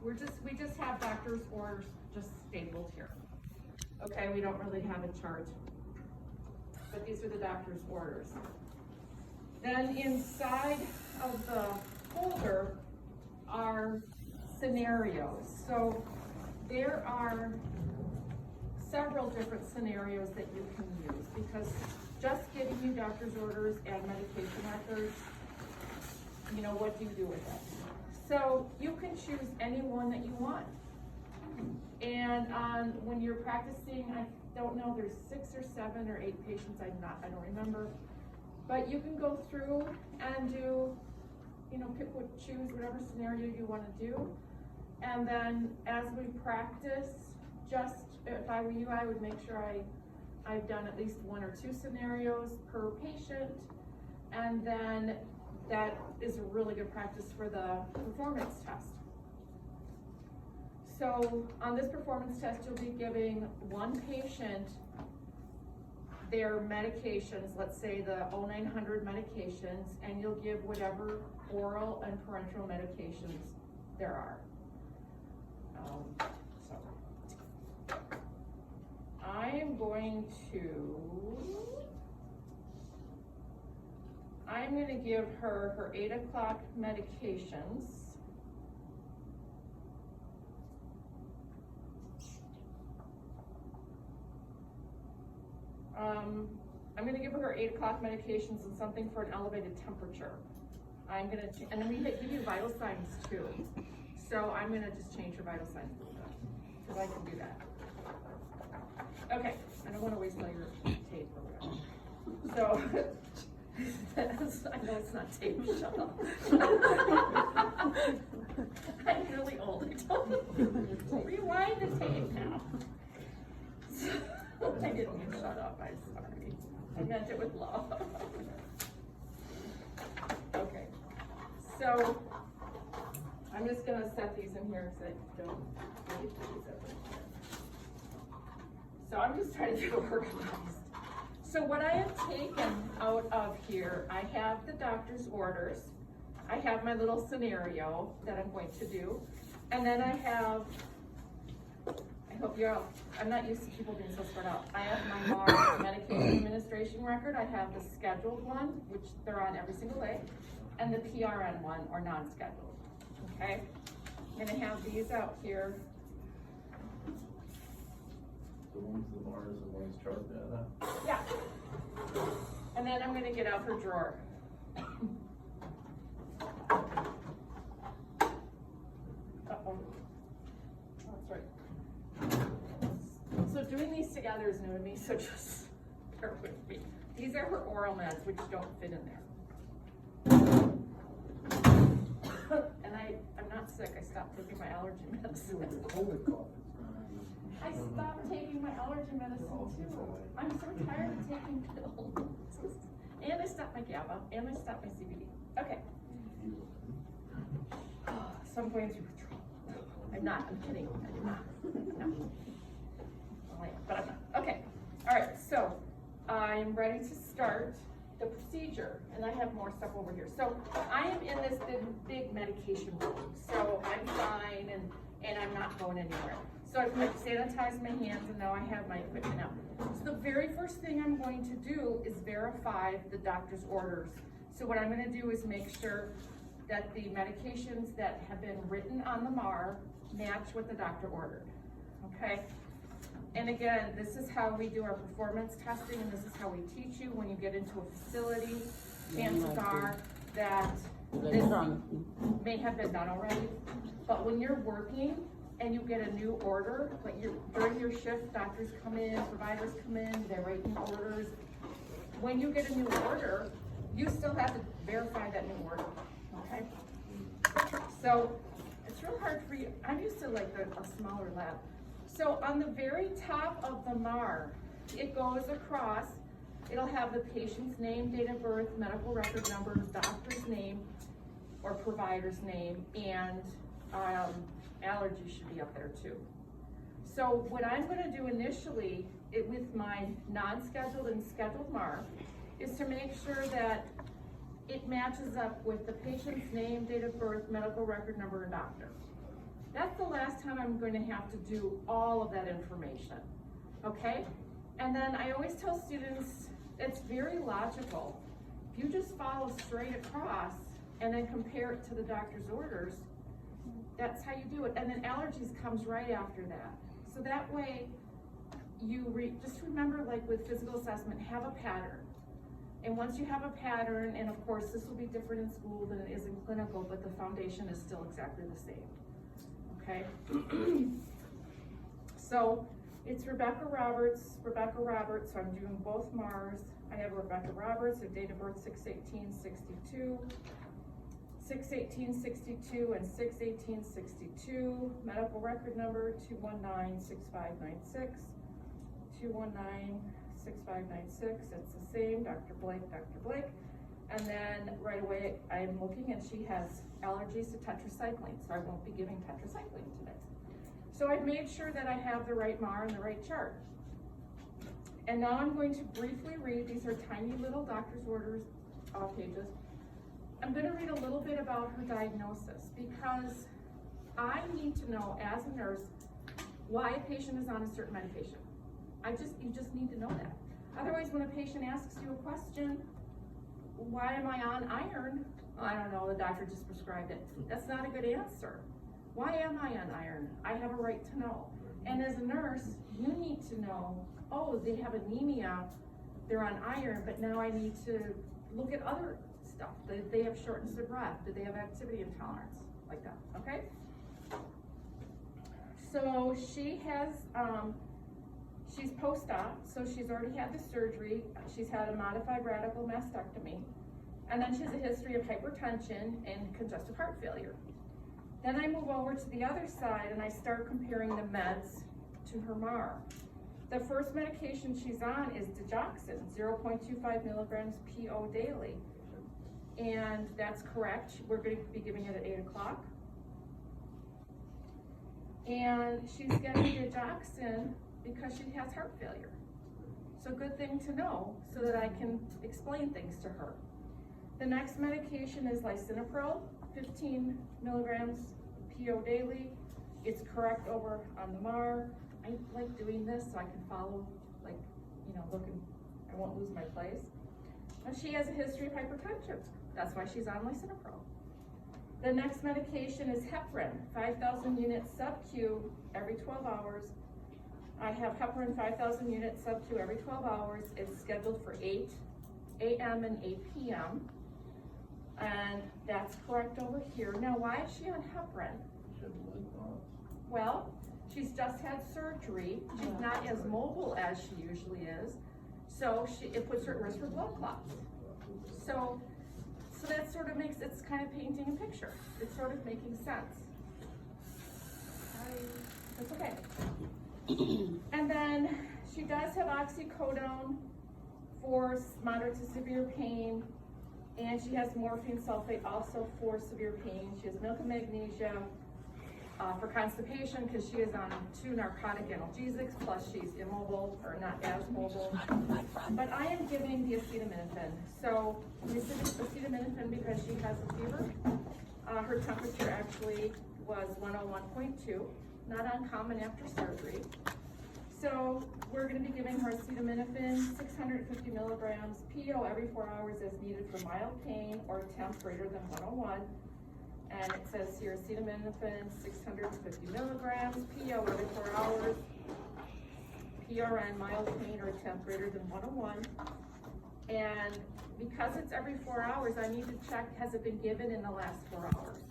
we just have doctor's orders just stapled here. Okay, we don't really have a chart, but these are the doctor's orders. Then inside of the folder are scenarios. So there are several different scenarios that you can use, because just giving you doctor's orders and medication records, you know, what do you do with it? So you can choose any one that you want. And when you're practicing, I don't know, there's 6 or 7 or 8 patients, I don't remember. But you can go through and do, you know, choose whatever scenario you want to do. And then as we practice, just, if I were you, I would make sure I've done at least 1 or 2 scenarios per patient. And then that is a really good practice for the performance test. So on this performance test, you'll be giving one patient their medications, let's say the 0900 medications, and you'll give whatever oral and parenteral medications there are. So I am going to give her 8 o'clock medications. I'm going to give her 8 o'clock medications and something for an elevated temperature. And then we give you vital signs too. So I'm going to just change her vital signs a little bit, because I can do that. Okay, I don't want to waste all your tape or whatever. So, I know it's not tape, shut up. I'm really old, I told you. Rewind the tape now. I didn't mean shut up, I'm sorry. I meant it with love. Okay, so I'm just gonna set these in here because I don't really put these up in here. So I'm just trying to get organized. So what I have taken out of here, I have the doctor's orders, I have my little scenario that I'm going to do, and then I have, I hope you're all, I'm not used to people being so spread out. I have my MAR medication administration record, I have the scheduled one, which they're on every single day, and the PRN one, or non-scheduled, okay? I'm gonna have these out here. The ones the bars and ones chart data. Yeah. And then I'm gonna get out her drawer. Uh-oh. That's right. So doing these together is new to me, so just bear with me. These are her oral meds, which don't fit in there. And I'm not sick, I stopped taking my allergy medicine. I stopped taking my allergy medicine too. I'm so tired of taking pills. And I stopped my GABA, and I stopped my CBD. Okay. So I'm going through withdrawal. I'm not, I'm kidding, I did not. No. Well, I am, but I'm not. Okay, all right, so I'm ready to start the procedure, and I have more stuff over here. So I am in this big medication room, so I'm fine, and I'm not going anywhere. So I've sanitized my hands, and now I have my equipment out. So the very first thing I'm going to do is verify the doctor's orders. So what I'm going to do is make sure that the medications that have been written on the MAR match what the doctor ordered, okay? And again, this is how we do our performance testing, and this is how we teach you when you get into a facility. Chances are that this may have been done already, but when you're working and you get a new order, like during your shift, doctors come in, providers come in, they're writing orders. When you get a new order, you still have to verify that new order, okay? So it's real hard for you. I'm used to like a smaller lab. So on the very top of the MAR, it goes across, it'll have the patient's name, date of birth, medical record number, doctor's name, or provider's name, and allergies should be up there too. So what I'm gonna do initially with my non-scheduled and scheduled MAR is to make sure that it matches up with the patient's name, date of birth, medical record number, and doctor. That's the last time I'm going to have to do all of that information, okay? And then I always tell students, it's very logical. If you just follow straight across and then compare it to the doctor's orders, that's how you do it. And then allergies comes right after that. So that way, just remember, like with physical assessment, have a pattern. And once you have a pattern, and of course this will be different in school than it is in clinical, but the foundation is still exactly the same, okay? So it's Rebecca Roberts, so I'm doing both MARs. I have Rebecca Roberts, her date of birth 6/18/62, 6/18/62 and 6/18/62, medical record number 2196596, 2196596, it's the same, Dr. Blake. And then right away, I'm looking and she has allergies to tetracycline, so I won't be giving tetracycline today. So I've made sure that I have the right MAR and the right chart. And now I'm going to briefly read, these are tiny little doctor's orders pages. I'm going to read a little bit about her diagnosis because I need to know as a nurse why a patient is on a certain medication. You just need to know that. Otherwise, when a patient asks you a question, why am I on iron? I don't know, the doctor just prescribed it. That's not a good answer. Why am I on iron? I have a right to know. And as a nurse, you need to know, oh, they have anemia, they're on iron, but now I need to look at other stuff. They have shortness of breath, do they have activity intolerance, like that, okay? So she has, she's post-op, so she's already had the surgery. She's had a modified radical mastectomy. And then she has a history of hypertension and congestive heart failure. Then I move over to the other side and I start comparing the meds to her MAR. The first medication she's on is digoxin, 0.25 milligrams PO daily. And that's correct. We're going to be giving it at 8 o'clock. And she's getting digoxin because she has heart failure. So good thing to know so that I can explain things to her. The next medication is lisinopril, 15 milligrams PO daily. It's correct over on the MAR. I like doing this so I can follow, like, looking, I won't lose my place. And she has a history of hypertension. That's why she's on lisinopril. The next medication is heparin, 5,000 units sub-Q every 12 hours. I have heparin 5,000 units sub-Q every 12 hours. It's scheduled for 8 a.m. and 8 p.m. And that's correct over here. Now, why is she on heparin? Well, she's just had surgery. She's not as mobile as she usually is. So it puts her at risk for blood clots. So that sort of makes, it's kind of painting a picture. It's sort of making sense. That's okay. And then she does have oxycodone for moderate to severe pain, and she has morphine sulfate also for severe pain. She has milk and magnesia for constipation because she is on 2 narcotic analgesics, plus she's immobile or not as mobile. But I am giving the acetaminophen. So this is acetaminophen because she has a fever. Her temperature actually was 101.2, not uncommon after surgery. So we're going to be giving her acetaminophen, 650 milligrams PO every 4 hours as needed for mild pain or temp greater than 101. And it says here acetaminophen, 650 milligrams PO every 4 hours. PRN, mild pain or temp greater than 101. And because it's every 4 hours, I need to check, has it been given in the last 4 hours?